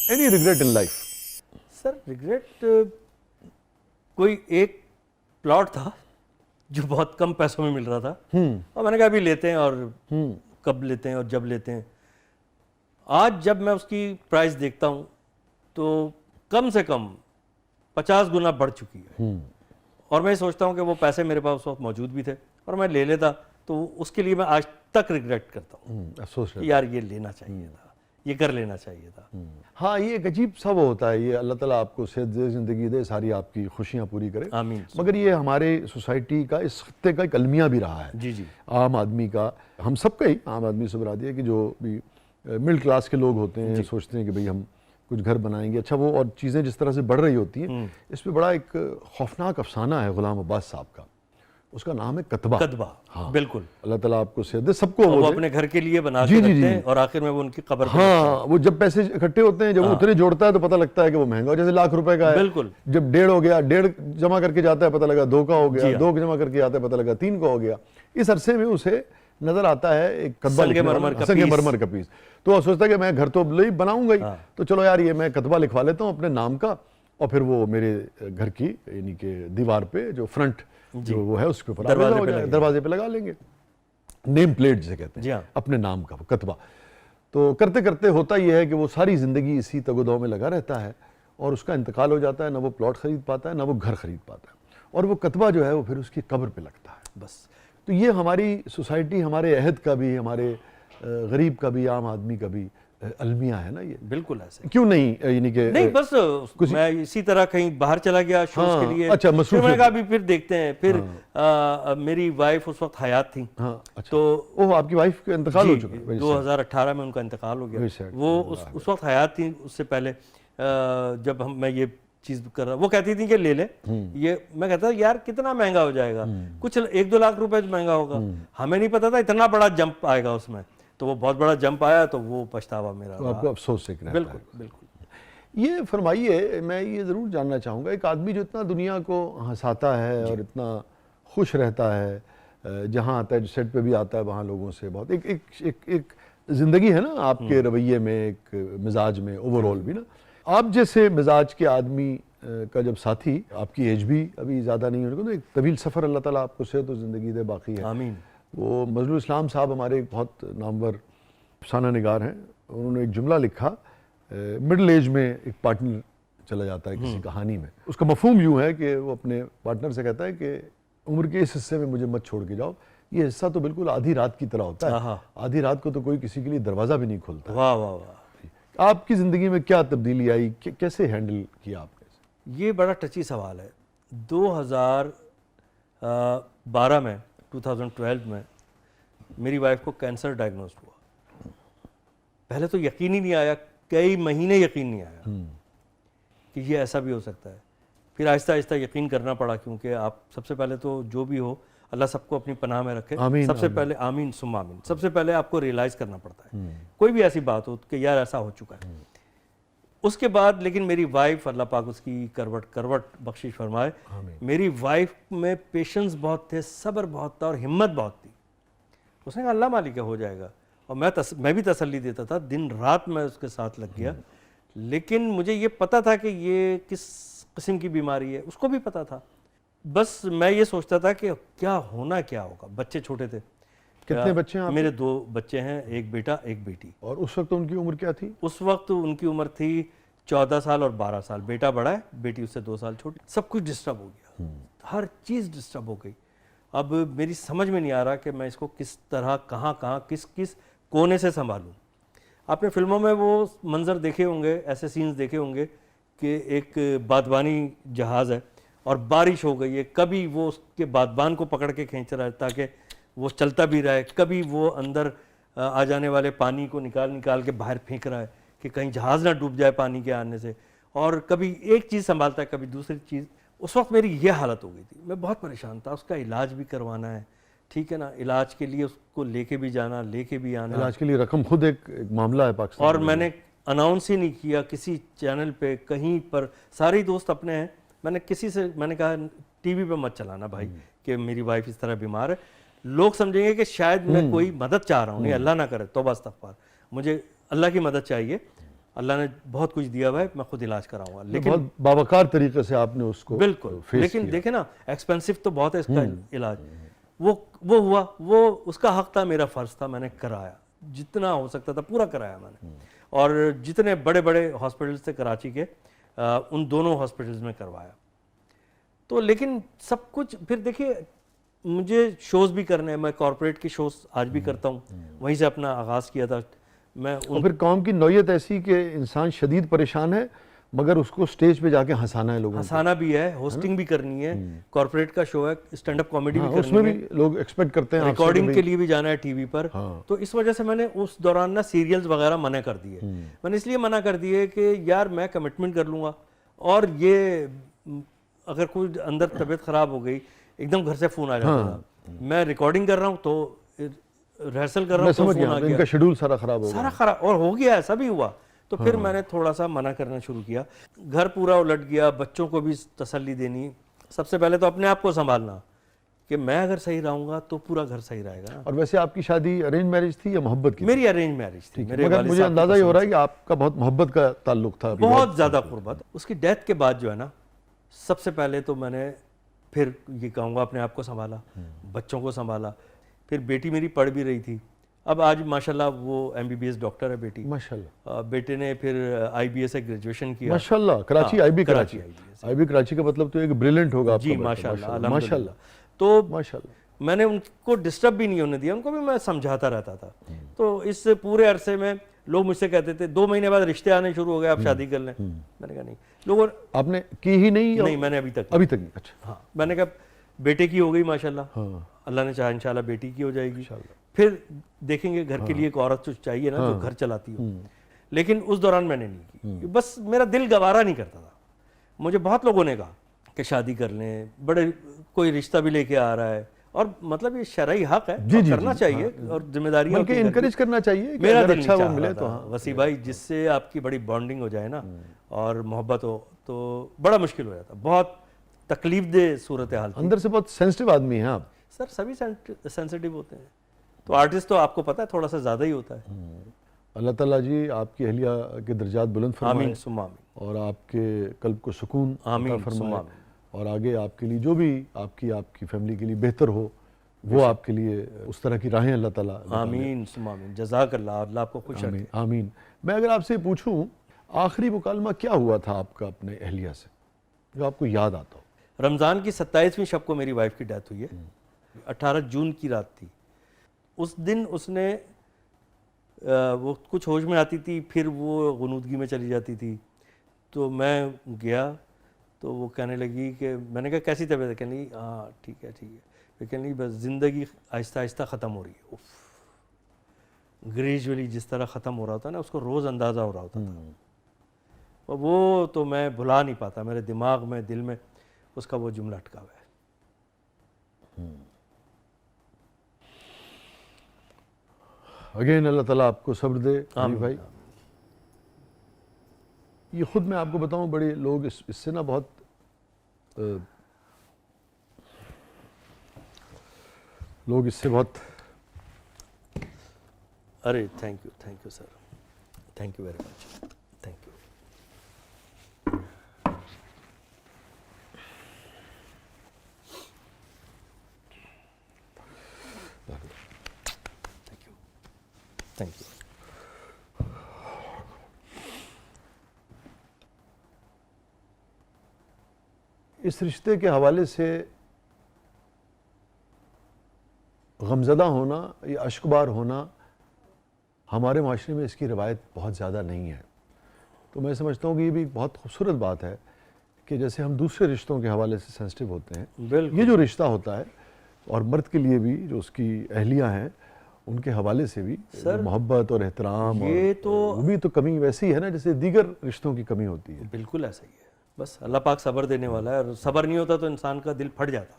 Any regret in life? Sir regret कोई एक plot था जो बहुत कम पैसों में मिल रहा था और मैंने कहा अभी लेते हैं और कब लेते हैं और जब लेते हैं। आज जब मैं उसकी प्राइस देखता हूँ तो कम से कम 50 गुना बढ़ चुकी है और मैं सोचता हूँ कि वो पैसे मेरे पास उस वक्त मौजूद भी थे और मैं ले लेता, तो उसके लिए मैं आज तक रिग्रेट करता हूँ अफसोस कि यार ये लेना चाहिए था, ये कर लेना चाहिए था। हाँ, ये एक अजीब सा वो होता है। ये अल्लाह ताला आपको सेहत दे, ज़िंदगी दे, सारी आपकी खुशियाँ पूरी करे, आमीन। मगर ये हमारे सोसाइटी का, इस खत्ते का एक अलमिया भी रहा है। जी जी आम आदमी का, हम सबका ही, आम आदमी से बता दिया कि जो भी मिडिल क्लास के लोग होते हैं, सोचते हैं कि भाई हम कुछ घर बनाएंगे। अच्छा, वो और चीज़ें जिस तरह से बढ़ रही होती हैं, इस पर बड़ा एक खौफनाक अफसाना है गुलाम अब्बास साहब का। उसका नाम है कतबा। कदबा। हाँ बिल्कुल। अल्लाह ताला आपको सेहत दे, सबको वो दे। अपने घर के लिए बना जी, के जी, रखते जी। हैं और आखिर में वो उनकी कब्र पे हाँ, वो जब पैसे इकट्ठे होते हैं, जब वो उतने जोड़ता है तो पता लगता है कि वो महंगा हो। जैसे लाख रुपए का है, बिल्कुल। जब 1.5 हो गया, 1.5 जमा करके जाता है, पता लगा 2 का हो जी गया, हाँ। 2 जमा करके आता है, पता लगा 3 का हो गया। इस अरसे में उसे नजर आता है एक कतबा लिखने वाला, संगमरमर का पीस। तो वो सोचता है कि मैं घर तो बनाऊंगा ही, तो चलो यार ये मैं कतबा लिखवा लेता हूँ अपने नाम का, और फिर वो मेरे घर की यानी कि दीवार पे जो फ्रंट जो वो है उसके ऊपर दरवाजे पे लगा लेंगे। नेम प्लेट जिसे कहते हैं, अपने नाम का कतबा। तो करते करते होता यह है कि वो सारी जिंदगी इसी तगोदौ में लगा रहता है और उसका इंतकाल हो जाता है। ना वो प्लॉट खरीद पाता है, ना वो घर खरीद पाता है, और वो कतबा जो है वो फिर उसकी कब्र पे लगता है। बस। तो ये हमारी सोसाइटी, हमारे अहद का भी, हमारे गरीब का भी, आम आदमी का भी अलमिया है ना ये। बिल्कुल ऐसे। क्यों नहीं, यानी कि नहीं, बस मैं इसी तरह कहीं बाहर चला गया शोज के लिए। अच्छा, फिर मैंने कहा अभी फिर देखते हैं। फिर मेरी वाइफ उस वक्त हयात थी। अच्छा। तो ओह, आपकी वाइफ का इंतकाल हो चुका है? 2018 में उनका इंतकाल हो गया। वो उस वक्त हयात थी। उससे पहले जब मैं ये चीज कर रहा, वो कहती थी कि ले ले ये। मैं कहता यार कितना महंगा हो जाएगा, कुछ 1-2 लाख रुपए महंगा होगा। हमें नहीं पता था इतना बड़ा जंप आएगा उसमें। तो वो बहुत बड़ा जंप आया, तो वो पछतावा मेरा। तो आपको अफसोस है? बिल्कुल बिल्कुल। ये फरमाइए, मैं ये ज़रूर जानना चाहूँगा, एक आदमी जो इतना दुनिया को हंसाता है और इतना खुश रहता है, जहाँ आता है, जो सेट पे भी आता है, वहाँ लोगों से बहुत एक ज़िंदगी है ना आपके रवैये में, एक मिजाज में, ओवरऑल भी ना। आप जैसे मिजाज के आदमी का जब साथी, आपकी एज भी अभी ज़्यादा नहीं होने को, तो एक तवील सफ़र, अल्लाह ताला आपको सेहत और ज़िंदगी दे बाकी है। आमीन। वो मजलू इस्लाम साहब हमारे बहुत नामवर अफसाना निगार हैं। उन्होंने एक जुमला लिखा, मिडिल एज में एक पार्टनर चला जाता है किसी कहानी में। उसका मफहूम यूँ है कि वो अपने पार्टनर से कहता है कि उम्र के इस हिस्से में मुझे मत छोड़ के जाओ, ये हिस्सा तो बिल्कुल आधी रात की तरह होता है, आधी रात को तो कोई किसी के लिए दरवाज़ा भी नहीं खोलता। वाह वाह वाह। आपकी ज़िंदगी में क्या तब्दीली आई, कैसे हैंडल किया आपने? ये बड़ा टची सवाल है। 2012 में 2012 में मेरी वाइफ को कैंसर डायग्नोज हुआ। पहले तो यकीन ही नहीं आया, कई महीने यकीन नहीं आया कि ये ऐसा भी हो सकता है। फिर आहिस्ता आहिस्ता यकीन करना पड़ा, क्योंकि आप सबसे पहले तो जो भी हो, अल्लाह सबको अपनी पनाह में रखे। सबसे पहले आमीन सुम्मा आमीन। सबसे पहले आपको रियलाइज़ करना पड़ता है कोई भी ऐसी बात हो कि यार ऐसा हो चुका है। उसके बाद लेकिन मेरी वाइफ, अल्लाह पाक उसकी करवट बख्शिश फरमाए, मेरी वाइफ में पेशेंस बहुत थे, सब्र बहुत था और हिम्मत बहुत थी। उसने कहा अल्लाह मालिक हो जाएगा, और मैं भी तसल्ली देता था, दिन रात मैं उसके साथ लग गया। लेकिन मुझे ये पता था कि ये किस किस्म की बीमारी है, उसको भी पता था। बस मैं ये सोचता था कि क्या होगा। बच्चे छोटे थे। कितने बच्चे हैं आपके? मेरे 2 बच्चे हैं, एक बेटा एक बेटी। और उस वक्त उनकी उम्र क्या थी? उस वक्त उनकी उम्र थी 14 साल और 12 साल। बेटा बड़ा है, बेटी उससे 2 साल छोटी। सब कुछ डिस्टर्ब हो गया, हर चीज़ डिस्टर्ब हो गई। अब मेरी समझ में नहीं आ रहा कि मैं इसको किस तरह, कहाँ किस कोने से संभालूं। आपने फिल्मों में वो मंजर देखे होंगे, ऐसे सीन्स देखे होंगे कि एक बादबानी जहाज़ है और बारिश हो गई है, कभी वो उसके बादबान को पकड़ के खींच रहा है ताकि वो चलता भी रहे, कभी वो अंदर आ जाने वाले पानी को निकाल के बाहर फेंक रहा है कि कहीं जहाज़ ना डूब जाए पानी के आने से, और कभी एक चीज़ संभालता है, कभी दूसरी चीज़। उस वक्त मेरी ये हालत हो गई थी, मैं बहुत परेशान था। उसका इलाज भी करवाना है, ठीक है ना, इलाज के लिए उसको लेके भी जाना, लेके भी आना। इलाज के लिए रकम खुद एक मामला है पाकिस्तान। और मैंने अनाउंस ही नहीं किया किसी चैनल पे, कहीं पर। सारे दोस्त अपने हैं, मैंने कहा टीवी पे मत चलाना भाई कि मेरी वाइफ इस तरह बीमार है, लोग समझेंगे कि शायद मैं कोई मदद चाह रहा हूँ। नहीं, अल्लाह ना करे, तौबा इस्तग़फ़ार, मुझे अल्लाह की मदद चाहिए। अल्लाह ने बहुत कुछ दिया हुआ है, मैं खुद इलाज कराऊंगा। लेकिन बहुत बावकार तरीके से आपने उसको बिल्कुल, फेस लेकिन किया। देखे ना, एक्सपेंसिव तो बहुत है इसका इलाज। वो हुआ, वो उसका हक था, मेरा फर्ज था, मैंने कराया, जितना हो सकता था पूरा कराया मैंने। और जितने बड़े बड़े हॉस्पिटल्स थे कराची के, उन दोनों हॉस्पिटल्स में करवाया। तो लेकिन सब कुछ, फिर देखिए मुझे शोज़ भी करने हैं, मैं कॉर्पोरेट के शोज़ आज भी करता हूँ, वहीं से अपना आगाज़ किया था मैं। और फिर कौम की नौयत ऐसी कि इंसान शदीद परेशान है, मगर उसको स्टेज पे जाके हंसाना है, लोगों को हंसाना भी है, होस्टिंग भी करनी है, कॉर्पोरेट का शो है, स्टैंड अप कॉमेडी भी उसमें करनी भी है, लोग एक्सपेक्ट करते हैं आपसे कि रिकॉर्डिंग भाई- के लिए भी जाना है टीवी पर। तो इस वजह से मैंने उस दौरान ना सीरियल्स वगैरह मना कर दिए। मैंने इसलिए मना कर दिए कि यार मैं कमिटमेंट कर लूँगा, और ये अगर कोई अंदर तबीयत ख़राब हो गई, एकदम घर से फ़ोन आ जाता था, मैं रिकॉर्डिंग कर रहा हूँ तो रिहर्सल कर रहा मैं हूँ तो समझ फ़ोन गया, आ गया, इनका शेड्यूल सारा खराब हो गया। सारा खराब, और हो गया, ऐसा भी हुआ। तो फिर मैंने थोड़ा सा मना करना शुरू किया। घर पूरा उलट गया, बच्चों को भी तसल्ली देनी, सबसे पहले तो अपने आप को संभालना कि मैं अगर सही रहूंगा तो पूरा घर सही रहेगा। और वैसे आपकी शादी अरेंज मैरिज थी या मोहब्बत की? मेरी अरेंज मैरिज थी। मेरे मगर वालिद मुझे साहब की अंदाजा ये हो पसंद रहा है कि आपका बहुत मोहब्बत का ताल्लुक था। बहुत ज़्यादा कुर्बत। उसकी डेथ के बाद जो है ना, सबसे पहले तो मैंने फिर ये कहूँगा अपने आप को संभाला, बच्चों को संभाला। फिर बेटी मेरी पढ़ भी रही थी, अब आज माशाल्लाह वो MBBS डॉक्टर है बेटी। माशाल्लाह। बेटे ने फिर IBA से ग्रेजुएशन किया। माशाल्लाह। कराची हाँ, IB Karachi. IBS। IB Karachi का मतलब तो एक ब्रिलियंट होगा आपका जी बेटा, माशाल्लाह, माशाल्लाह। अल्हम्दुलिल्लाह। तो माशाल्लाह। मैंने उनको डिस्टर्ब भी नहीं होने दिया, उनको भी मैं समझाता रहता था। तो इस पूरे अरसे में लोग मुझसे कहते थे 2 महीने बाद रिश्ते आने शुरू हो गए, आप शादी कर लें। मैंने कहा नहीं, लोगों आपने की ही नहीं? नहीं, मैंने अभी तक अभी तक नहीं। अच्छा। हाँ, मैंने कहा बेटे की हो गई माशाल्लाह, अल्लाह ने चाहा इंशाल्लाह बेटी की हो जाएगी, फिर देखेंगे। घर के लिए एक औरत तो चाहिए ना जो घर चलाती हो। लेकिन उस दौरान मैंने नहीं की, बस मेरा दिल गवारा नहीं करता था। मुझे बहुत लोगों ने कहा कि शादी कर लें, बड़े कोई रिश्ता भी लेके आ रहा है, और मतलब ये शरई हक है, और करना चाहिए, और जिम्मेदारियां बल्कि इनकरेज करना चाहिए कि मेरा अगर दिल अच्छा नहीं वो चाह मिले रहा तो। था, हाँ, वसी भाई, जिससे आपकी बड़ी बॉन्डिंग हो जाए ना और मोहब्बत हो, तो बड़ा मुश्किल हो जाता। बहुत तकलीफ दे सूरत हाल थी। अंदर से बहुत सेंसिटिव आदमी हैं आप। सर सभी सेंसिटिव होते हैं, तो आर्टिस्ट तो आपको पता है थोड़ा सा ज़्यादा ही होता है। अल्लाह ताला जी आपकी अहलिया के दर्जात बुलंद फरमाए, आमीन सुम्मा आमीन, और आपके कल्ब को सुकून आमीन अता सुम्मा फरमाए, आमीन। और आगे आपके लिए जो भी आपकी फैमिली के लिए बेहतर हो, वो आपके लिए उस तरह की राहें अल्लाह ताला निकाले। आमीन सुम्मा आमीन, जज़ाकल्लाह, अल्लाह आपको खुश रखे। आमीन आमीन। मैं अगर आपसे पूछूं, आखिरी मुकालमा क्या हुआ था आपका अपने अहलिया से जो आपको याद आता हो? रमज़ान की 27वीं शब को मेरी वाइफ की डेथ हुई है। 18 जून की रात थी। उस दिन उसने वो कुछ होश में आती थी, फिर वो गुनूदगी में चली जाती थी। तो मैं गया तो वो कहने लगी कि, मैंने कहा कैसी तबीयत है? कहने लगी हाँ ठीक है ठीक है। फिर कहने लगी बस ज़िंदगी आहिस्ता आहिस्ता ख़त्म हो रही है। उफ, ग्रेजुअली जिस तरह ख़त्म हो रहा था ना, उसको रोज़ अंदाज़ा हो रहा होता था, और वो तो मैं भुला नहीं पाता, मेरे दिमाग में, दिल में उसका वो जुमला अटका हुआ है। अगेन अल्लाह ताला आपको सब्र दे अली भाई। ये खुद मैं आपको बताऊं, बड़े लोग इससे ना बहुत लोग इससे बहुत। अरे thank you sir, thank you very much, thank you. Thank you. इस रिश्ते के हवाले से गमज़दा होना या अश्कबार होना हमारे माशरे में इसकी रवायत बहुत ज़्यादा नहीं है। तो मैं समझता हूँ कि ये भी एक बहुत खूबसूरत बात है कि जैसे हम दूसरे रिश्तों के हवाले से सेंसिटिव होते हैं, ये जो रिश्ता होता है, और मर्द के लिए भी जो उसकी अहलियाँ हैं उनके हवाले से भी मोहब्बत और एहतराम, ये और तो वो भी तो कमी वैसी है ना जैसे दीगर रिश्तों की कमी होती है। बिल्कुल ऐसा ही है, बस अल्लाह पाक सब्र देने वाला है, और सब्र नहीं होता तो इंसान का दिल फट जाता।